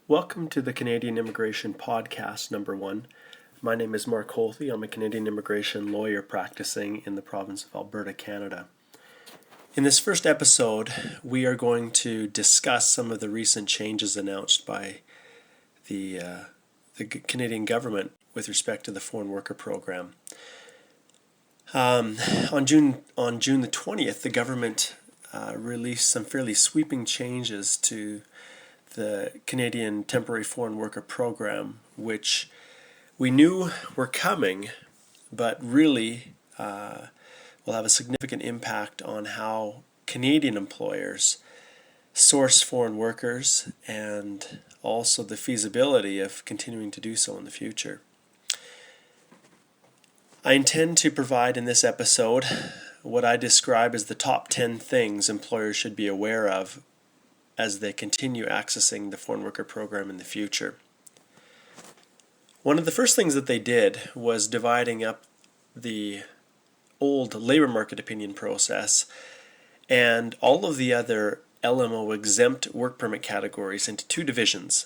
Welcome to the Canadian Immigration Podcast number 1. My name is Mark Holthy. I'm a Canadian immigration lawyer practicing in the province of Alberta, Canada. In this first episode, we are going to discuss some of the recent changes announced by the Canadian government with respect to the foreign worker program. On June the 20th, the government released some fairly sweeping changes to the Canadian Temporary Foreign Worker Program, which we knew were coming, but really will have a significant impact on how Canadian employers source foreign workers and also the feasibility of continuing to do so in the future. I intend to provide in this episode what I describe as the top 10 things employers should be aware of as they continue accessing the foreign worker program in the future. One of the first things that they did was dividing up the old labor market opinion process and all of the other LMO exempt work permit categories into two divisions.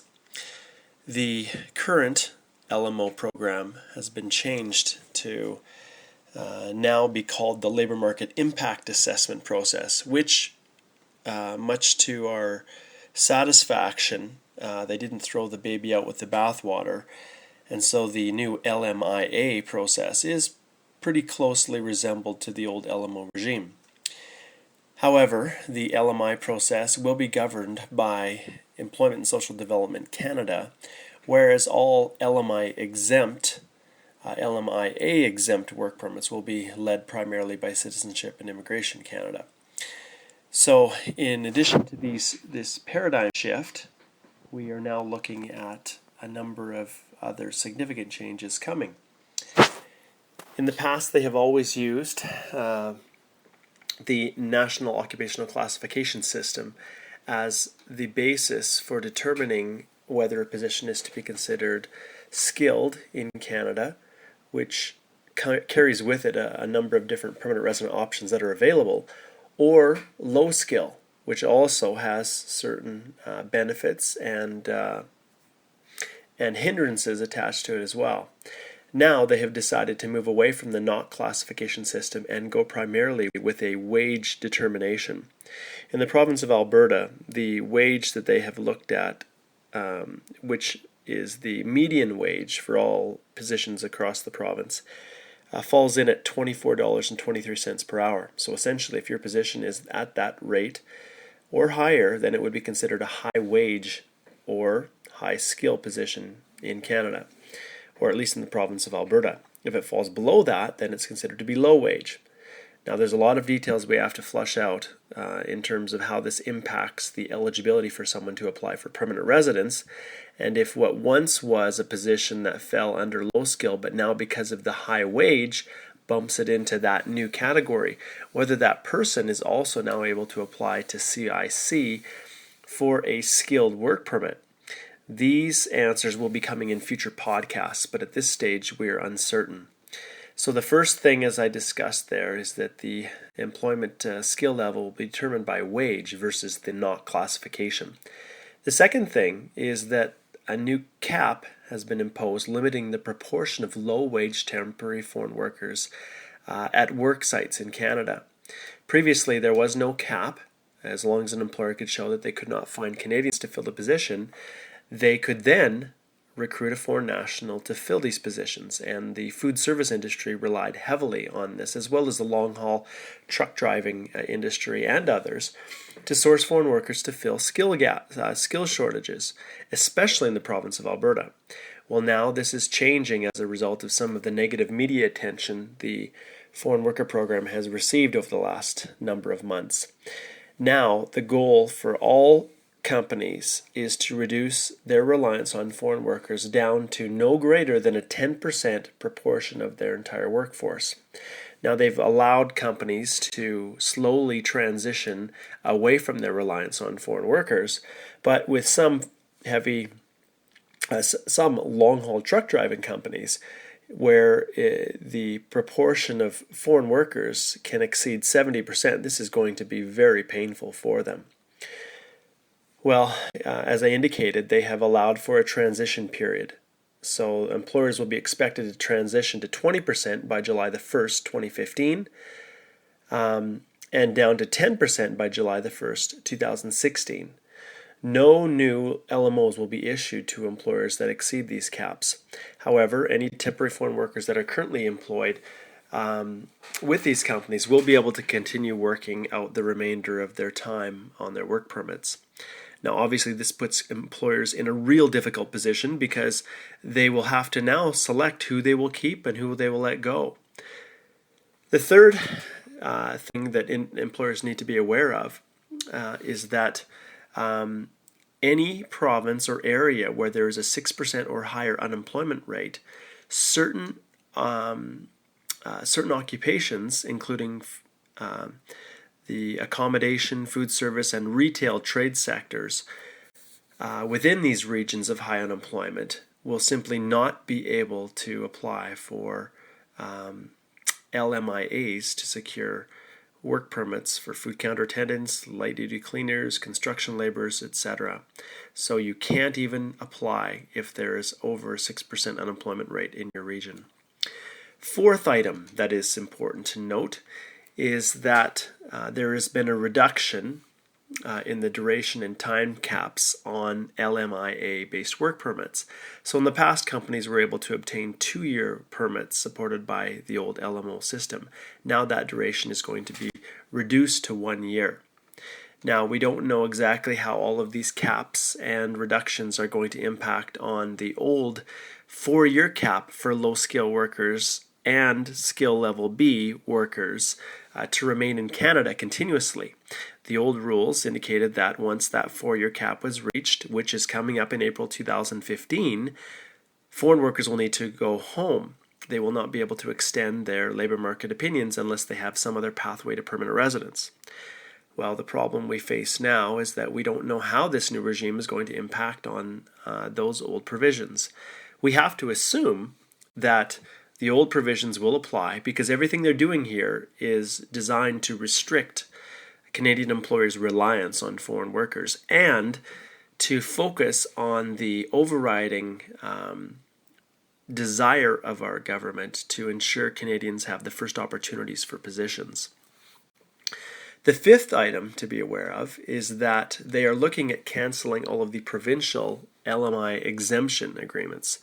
The current LMO program has been changed to now be called the labor market impact assessment process, which much to our satisfaction, they didn't throw the baby out with the bathwater, and so the new LMIA process is pretty closely resembled to the old LMO regime. However, the LMI process will be governed by Employment and Social Development Canada, whereas all LMIA exempt work permits will be led primarily by Citizenship and Immigration Canada. So, in addition to this paradigm shift, we are now looking at a number of other significant changes coming. In the past, they have always used the National Occupational Classification System as the basis for determining whether a position is to be considered skilled in Canada, which carries with it a number of different permanent resident options that are available, or low skill, which also has certain benefits and hindrances attached to it as well. Now they have decided to move away from the NOC classification system and go primarily with a wage determination. In the province of Alberta, the wage that they have looked at, which is the median wage for all positions across the province, falls in at $24.23 per hour. So essentially, if your position is at that rate or higher, then it would be considered a high wage or high skill position in Canada, or at least in the province of Alberta. If it falls below that, then it's considered to be low wage. Now, there's a lot of details we have to flush out in terms of how this impacts the eligibility for someone to apply for permanent residence, and if what once was a position that fell under low skill, but now because of the high wage bumps it into that new category, whether that person is also now able to apply to CIC for a skilled work permit. These answers will be coming in future podcasts, but at this stage we are uncertain. So the first thing, as I discussed there, is that the employment skill level will be determined by wage versus the NOC classification. The second thing is that a new cap has been imposed limiting the proportion of low-wage temporary foreign workers at worksites in Canada. Previously, there was no cap. As long as an employer could show that they could not find Canadians to fill the position, they could then recruit a foreign national to fill these positions, and the food service industry relied heavily on this, as well as the long-haul truck driving industry and others, to source foreign workers to fill skill shortages, especially in the province of Alberta. Well, now this is changing as a result of some of the negative media attention the foreign worker program has received over the last number of months. Now, the goal for all companies is to reduce their reliance on foreign workers down to no greater than a 10% proportion of their entire workforce. Now, they've allowed companies to slowly transition away from their reliance on foreign workers, but with some long-haul truck driving companies where the proportion of foreign workers can exceed 70%, this is going to be very painful for them. Well, as I indicated, they have allowed for a transition period. So employers will be expected to transition to 20% by July the 1st, 2015, and down to 10% by July the 1st, 2016. No new LMOs will be issued to employers that exceed these caps. However, any temporary foreign workers that are currently employed with these companies will be able to continue working out the remainder of their time on their work permits. Now, obviously, this puts employers in a real difficult position because they will have to now select who they will keep and who they will let go. The third thing that employers need to be aware of is that any province or area where there is a 6% or higher unemployment rate, certain occupations, including the accommodation, food service, and retail trade sectors within these regions of high unemployment will simply not be able to apply for LMIAs to secure work permits for food counter attendants, light duty cleaners, construction laborers, etc. So you can't even apply if there is over a 6% unemployment rate in your region. Fourth item that is important to note is that there has been a reduction in the duration and time caps on LMIA-based work permits. So in the past, companies were able to obtain 2-year permits supported by the old LMO system. Now that duration is going to be reduced to 1 year. Now, we don't know exactly how all of these caps and reductions are going to impact on the old 4-year cap for low-skill workers and skill level B workers to remain in Canada continuously. The old rules indicated that once that 4-year cap was reached, which is coming up in April 2015, foreign workers will need to go home. They will not be able to extend their labor market opinions unless they have some other pathway to permanent residence. Well, the problem we face now is that we don't know how this new regime is going to impact on those old provisions. We have to assume that the old provisions will apply because everything they're doing here is designed to restrict Canadian employers' reliance on foreign workers and to focus on the overriding desire of our government to ensure Canadians have the first opportunities for positions. The fifth item to be aware of is that they are looking at cancelling all of the provincial LMI exemption agreements.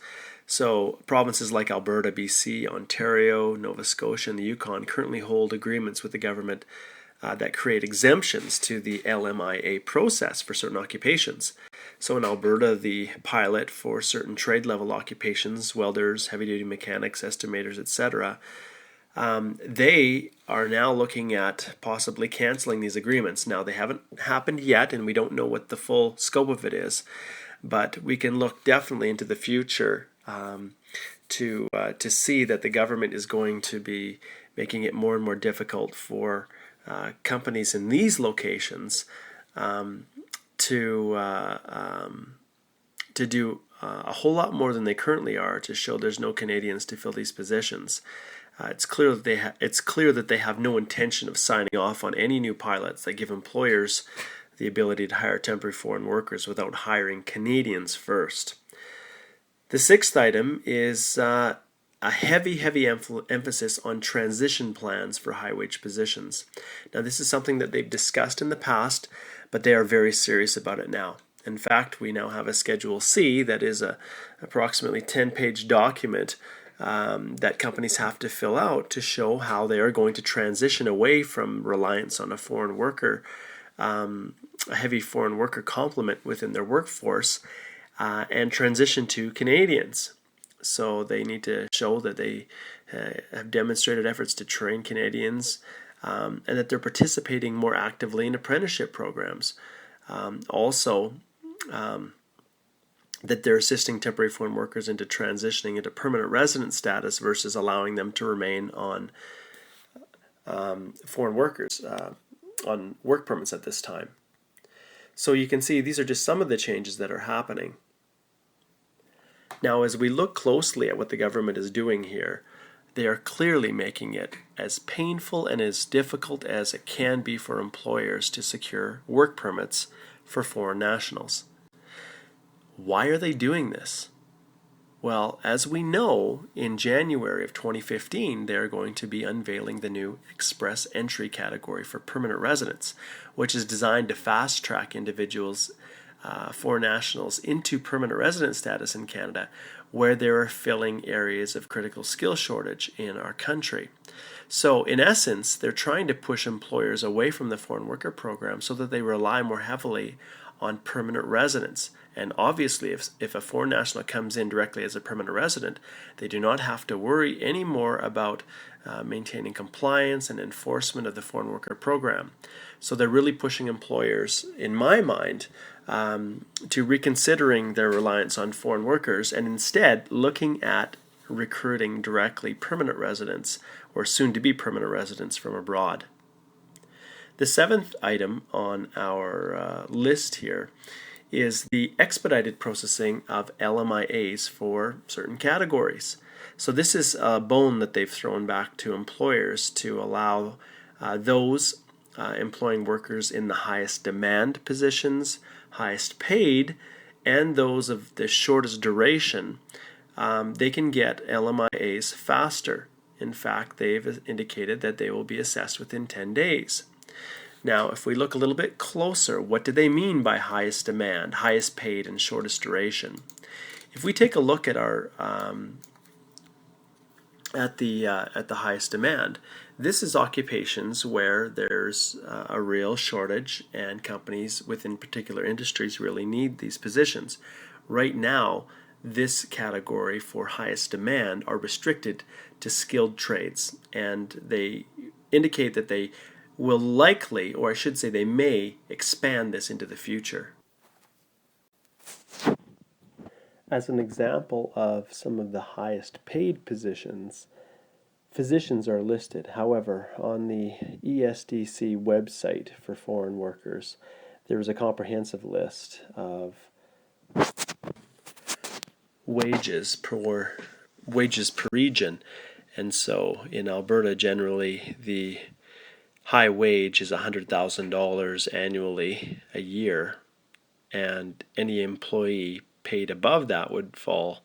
So provinces like Alberta, BC, Ontario, Nova Scotia, and the Yukon currently hold agreements with the government that create exemptions to the LMIA process for certain occupations. So in Alberta, the pilot for certain trade-level occupations, welders, heavy-duty mechanics, estimators, etc., they are now looking at possibly canceling these agreements. Now, they haven't happened yet, and we don't know what the full scope of it is, but we can look definitely into the future to see that the government is going to be making it more and more difficult for companies in these locations to do a whole lot more than they currently are to show there's no Canadians to fill these positions. It's clear that they have no intention of signing off on any new pilots that give employers the ability to hire temporary foreign workers without hiring Canadians first. The sixth item is a heavy emphasis on transition plans for high-wage positions. Now, this is something that they've discussed in the past, but they are very serious about it now. In fact, we now have a Schedule C that is a approximately 10-page document that companies have to fill out to show how they are going to transition away from reliance on a foreign worker, a heavy foreign worker complement within their workforce, and transition to Canadians. So they need to show that they have demonstrated efforts to train Canadians and that they're participating more actively in apprenticeship programs. Also, that they're assisting temporary foreign workers into transitioning into permanent resident status versus allowing them to remain on foreign workers on work permits at this time. So you can see these are just some of the changes that are happening. Now, as we look closely at what the government is doing here, they are clearly making it as painful and as difficult as it can be for employers to secure work permits for foreign nationals. Why are they doing this? Well, as we know, in January of 2015, they're going to be unveiling the new Express Entry category for permanent residents, which is designed to fast-track individuals, foreign nationals, into permanent resident status in Canada, where they are filling areas of critical skill shortage in our country. So, in essence, they're trying to push employers away from the foreign worker program so that they rely more heavily on permanent residents. And obviously, if a foreign national comes in directly as a permanent resident, they do not have to worry anymore about maintaining compliance and enforcement of the foreign worker program. So they're really pushing employers, in my mind, to reconsidering their reliance on foreign workers and instead looking at recruiting directly permanent residents or soon-to-be permanent residents from abroad. The seventh item on our list here is the expedited processing of LMIAs for certain categories. So this is a bone that they've thrown back to employers to allow those employing workers in the highest demand positions, highest paid, and those of the shortest duration. They can get LMIAs faster. In fact, they've indicated that they will be assessed within 10 days. Now, if we look a little bit closer, what do they mean by highest demand, highest paid, and shortest duration? If we take a look at our at the highest demand, this is occupations where there's a real shortage, and companies within particular industries really need these positions. Right now, this category for highest demand are restricted to skilled trades, and they indicate that they will likely, or I should say they may, expand this into the future. As an example of some of the highest paid positions, physicians are listed. However, on the ESDC website for foreign workers, there is a comprehensive list of wages per region. And so in Alberta, generally, the high wage is $100,000 annually a year, and any employee paid above that would fall,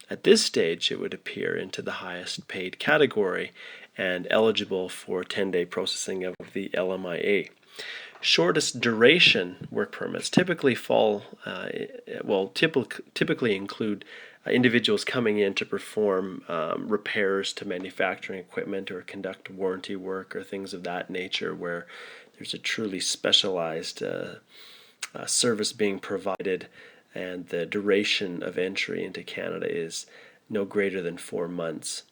at this stage, it would appear, into the highest paid category and eligible for 10-day processing of the LMIA. Shortest duration work permits typically typically include individuals coming in to perform repairs to manufacturing equipment or conduct warranty work or things of that nature, where there's a truly specialized service being provided, and the duration of entry into Canada is no greater than 4 months.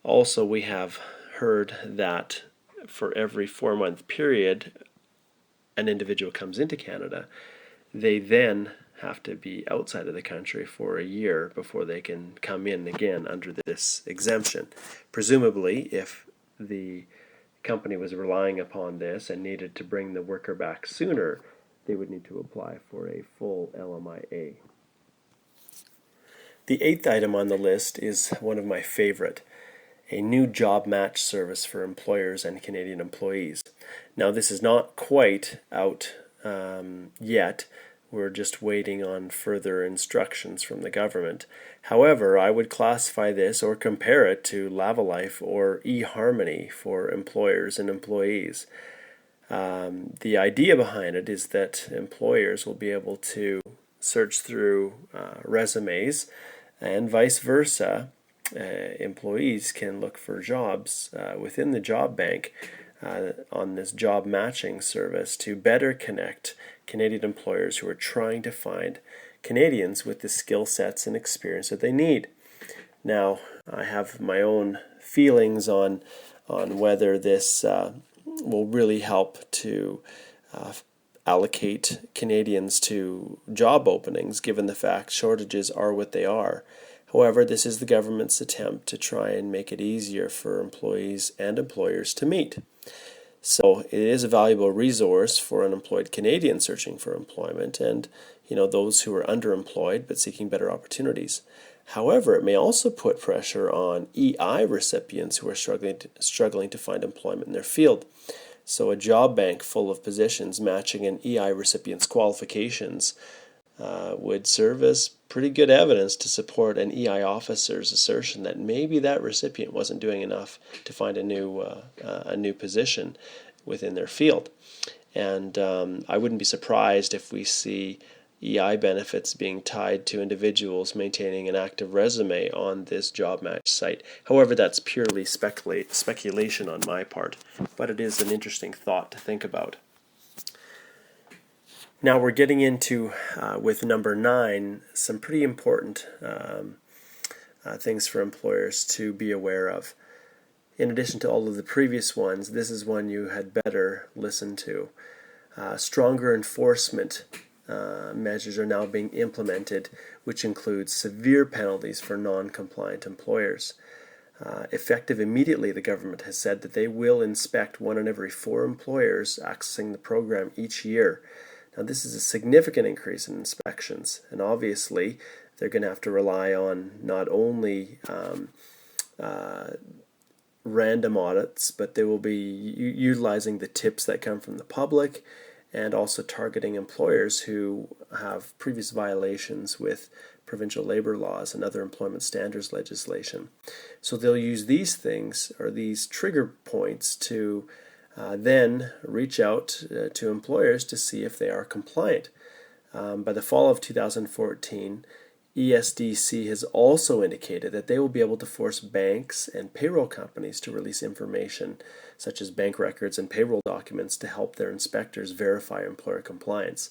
Also, we have heard that for every 4-month period an individual comes into Canada, they then have to be outside of the country for a year before they can come in again under this exemption. Presumably, if the company was relying upon this and needed to bring the worker back sooner, they would need to apply for a full LMIA. The eighth item on the list is one of my favorite, a new job match service for employers and Canadian employees. Now, this is not quite out yet. We're just waiting on further instructions from the government. However, I would classify this or compare it to Lavalife or eHarmony for employers and employees. The idea behind it is that employers will be able to search through resumes, and vice versa. Employees can look for jobs within the job bank on this job matching service to better connect Canadian employers who are trying to find Canadians with the skill sets and experience that they need. Now, I have my own feelings on whether this will really help to allocate Canadians to job openings, given the fact shortages are what they are. However, this is the government's attempt to try and make it easier for employees and employers to meet. So it is a valuable resource for unemployed Canadians searching for employment and those who are underemployed but seeking better opportunities. However, it may also put pressure on EI recipients who are struggling to find employment in their field. So a job bank full of positions matching an EI recipient's qualifications would serve as pretty good evidence to support an EI officer's assertion that maybe that recipient wasn't doing enough to find a new position within their field. And I wouldn't be surprised if we see EI benefits being tied to individuals maintaining an active resume on this job match site. However, that's purely speculation on my part, but it is an interesting thought to think about. Now we're getting into, with number 9, some pretty important things for employers to be aware of. In addition to all of the previous ones, this is one you had better listen to. Stronger enforcement measures are now being implemented, which includes severe penalties for non-compliant employers. Effective immediately, the government has said that they will inspect 1 in every 4 employers accessing the program each year. Now, this is a significant increase in inspections, and obviously they're going to have to rely on not only random audits, but they will be utilizing the tips that come from the public and also targeting employers who have previous violations with provincial labor laws and other employment standards legislation. So they'll use these things, or these trigger points, to then reach out to employers to see if they are compliant. By the fall of 2014, ESDC has also indicated that they will be able to force banks and payroll companies to release information such as bank records and payroll documents to help their inspectors verify employer compliance.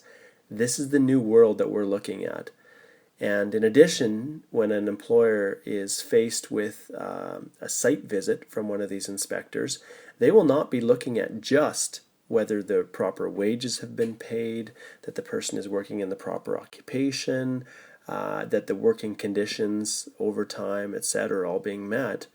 This is the new world that we're looking at. And in addition, when an employer is faced with a site visit from one of these inspectors, they will not be looking at just whether the proper wages have been paid, that the person is working in the proper occupation, that the working conditions, overtime, etc., are all being met,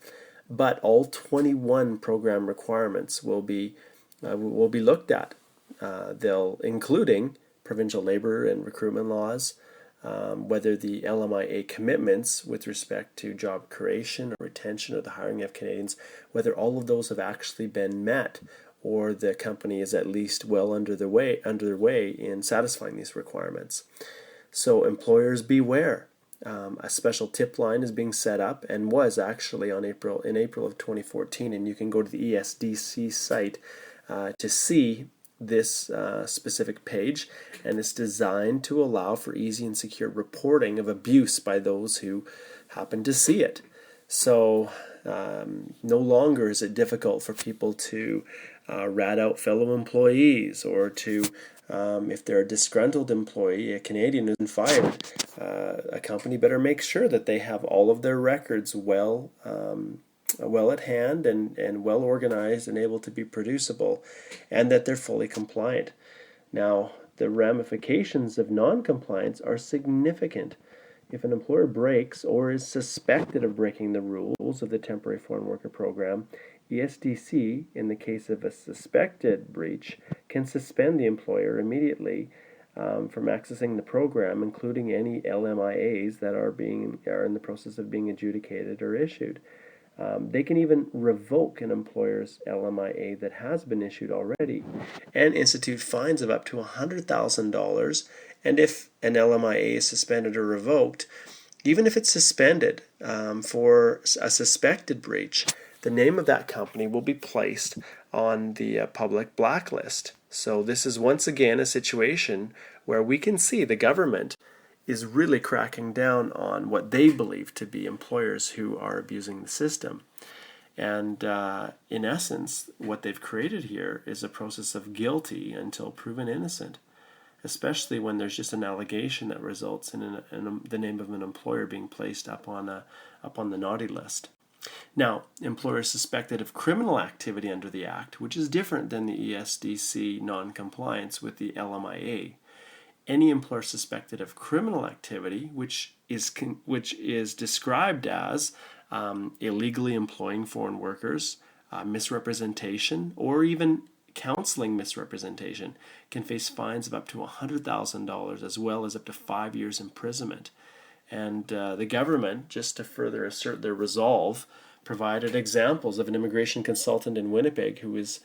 but all 21 program requirements will be looked at. They'll including provincial labor and recruitment laws, whether the LMIA commitments with respect to job creation or retention or the hiring of Canadians, whether all of those have actually been met, or the company is at least well underway in satisfying these requirements. So employers beware. A special tip line is being set up and was actually in April of 2014, and you can go to the ESDC site to see this specific page, and it's designed to allow for easy and secure reporting of abuse by those who happen to see it. So no longer is it difficult for people to rat out fellow employees, or to, if they're a disgruntled employee, a Canadian who's been fired, a company better make sure that they have all of their records well at hand and well organized and able to be producible, and that they're fully compliant. Now, the ramifications of non-compliance are significant. If an employer breaks or is suspected of breaking the rules of the Temporary Foreign Worker Program, ESDC, in the case of a suspected breach, can suspend the employer immediately from accessing the program, including any LMIAs that are in the process of being adjudicated or issued. They can even revoke an employer's LMIA that has been issued already and institute fines of up to $100,000. And if an LMIA is suspended or revoked, even if it's suspended for a suspected breach, the name of that company will be placed on the public blacklist. So this is once again a situation where we can see the government is really cracking down on what they believe to be employers who are abusing the system. And in essence, what they've created here is a process of guilty until proven innocent, especially when there's just an allegation that results in the name of an employer being placed up on the naughty list. Now, employers suspected of criminal activity under the Act, which is different than the ESDC non-compliance with the LMIA. Any employer suspected of criminal activity, which is described as illegally employing foreign workers, misrepresentation, or even counseling misrepresentation, can face fines of up to $100,000 as well as up to 5 years imprisonment. And the government, just to further assert their resolve, provided examples of an immigration consultant in Winnipeg who was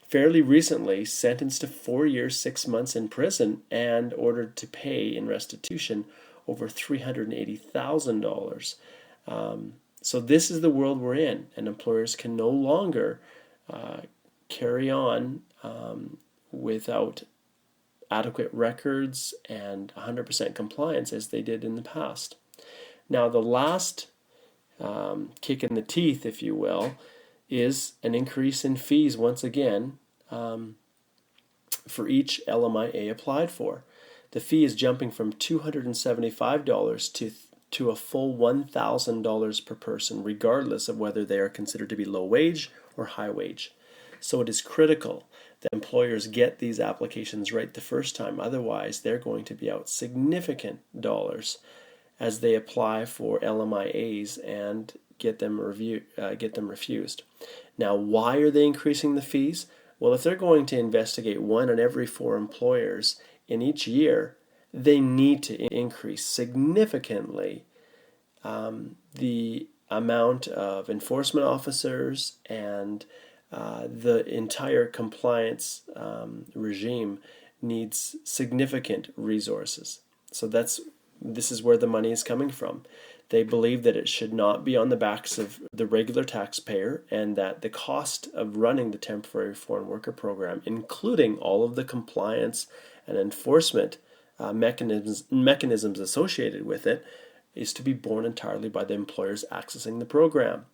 fairly recently sentenced to 4 years, 6 months in prison and ordered to pay in restitution over $380,000. So this is the world we're in, and employers can no longer carry on without adequate records and 100% compliance as they did in the past. Now, the last kick in the teeth, if you will, is an increase in fees once again for each LMIA applied for. The fee is jumping from $275 to a full $1,000 per person, regardless of whether they are considered to be low wage or high wage. So it is critical that employers get these applications right the first time. Otherwise, they're going to be out significant dollars as they apply for LMIAs and get them refused. Now, why are they increasing the fees? Well, if they're going to investigate 1 in every 4 employers in each year, they need to increase significantly the amount of enforcement officers, and the entire compliance regime needs significant resources. So this is where the money is coming from. They believe that it should not be on the backs of the regular taxpayer, and that the cost of running the temporary foreign worker program, including all of the compliance and enforcement mechanisms associated with it, is to be borne entirely by the employers accessing the program.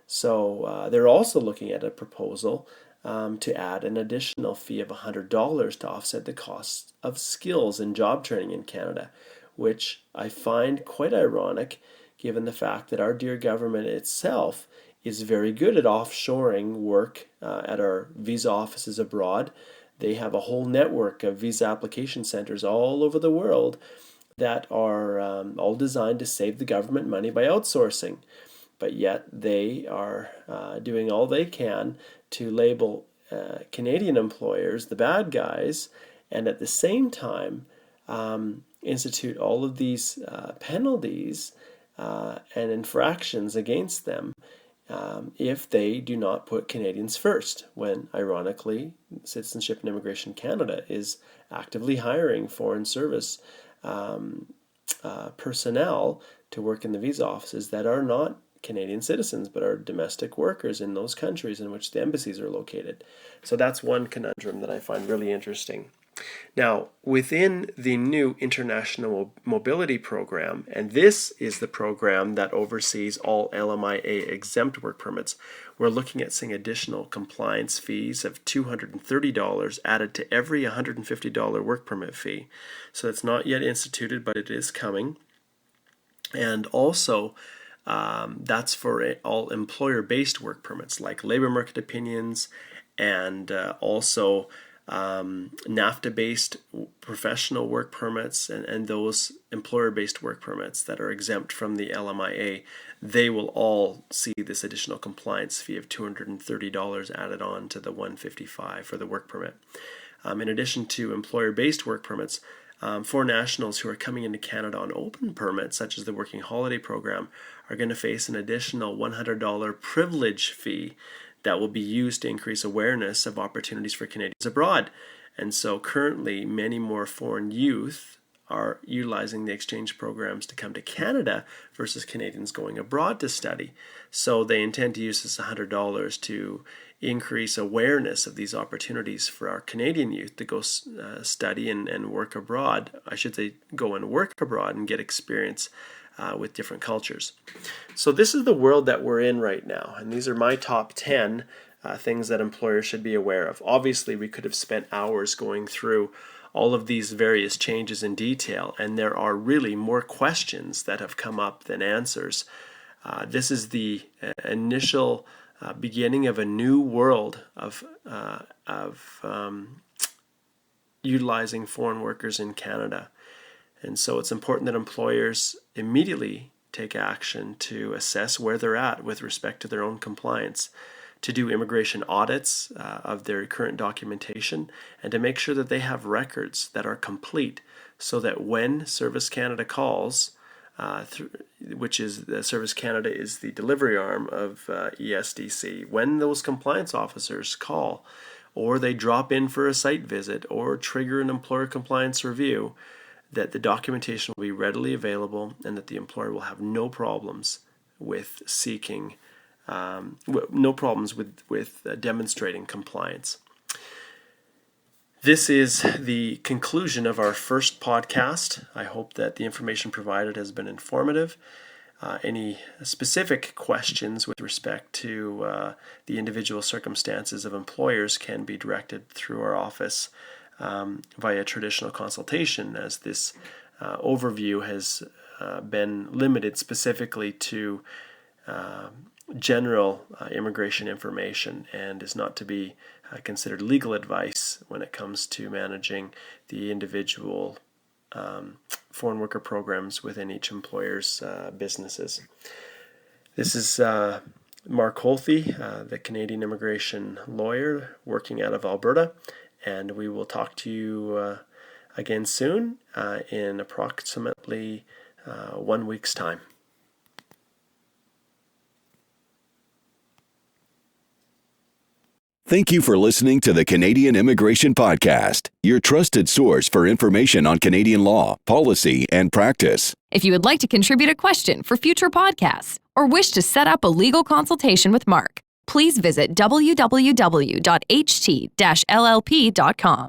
So they're also looking at a proposal to add an additional fee of $100 to offset the costs of skills and job training in Canada, which I find quite ironic given the fact that our dear government itself is very good at offshoring work at our visa offices abroad. They have a whole network of visa application centers all over the world that are all designed to save the government money by outsourcing. But yet they are doing all they can to label Canadian employers the bad guys, and at the same time institute all of these penalties and infractions against them if they do not put Canadians first, when ironically Citizenship and Immigration Canada is actively hiring foreign service personnel to work in the visa offices that are not Canadian citizens but are domestic workers in those countries in which the embassies are located. So that's one conundrum that I find really interesting. Now, within the new International Mobility Program, and this is the program that oversees all LMIA exempt work permits, we're looking at seeing additional compliance fees of $230 added to every $150 work permit fee. So it's not yet instituted, but it is coming. And also, that's for all employer-based work permits like labor market opinions, and also NAFTA-based professional work permits, and those employer-based work permits that are exempt from the LMIA. They will all see this additional compliance fee of $230 added on to the $155 for the work permit. In addition to employer-based work permits, foreign nationals who are coming into Canada on open permits, such as the Working Holiday Program, are going to face an additional $100 privilege fee that will be used to increase awareness of opportunities for Canadians abroad. And so currently, many more foreign youth are utilizing the exchange programs to come to Canada versus Canadians going abroad to study. So they intend to use this $100 to increase awareness of these opportunities for our Canadian youth to go study and work abroad. I should say go and work abroad and get experience with different cultures. So this is the world that we're in right now, and these are my top 10 things that employers should be aware of. Obviously, we could have spent hours going through all of these various changes in detail, and there are really more questions that have come up than answers. This is the initial beginning of a new world of utilizing foreign workers in Canada. And so it's important that employers immediately take action to assess where they're at with respect to their own compliance, to do immigration audits of their current documentation, and to make sure that they have records that are complete, so that when Service Canada calls, which is Service Canada is the delivery arm of ESDC, when those compliance officers call or they drop in for a site visit or trigger an employer compliance review, that the documentation will be readily available and that the employer will have no problems with seeking, demonstrating compliance. This is the conclusion of our first podcast. I hope that the information provided has been informative. Any specific questions with respect to the individual circumstances of employers can be directed through our office via traditional consultation, as this overview has been limited specifically to general immigration information and is not to be considered legal advice when it comes to managing the individual foreign worker programs within each employer's businesses. This is Mark Holthe, the Canadian immigration lawyer working out of Alberta, and we will talk to you again soon in approximately 1 week's time. Thank you for listening to the Canadian Immigration Podcast, your trusted source for information on Canadian law, policy, and practice. If you would like to contribute a question for future podcasts or wish to set up a legal consultation with Mark, please visit www.ht-llp.com.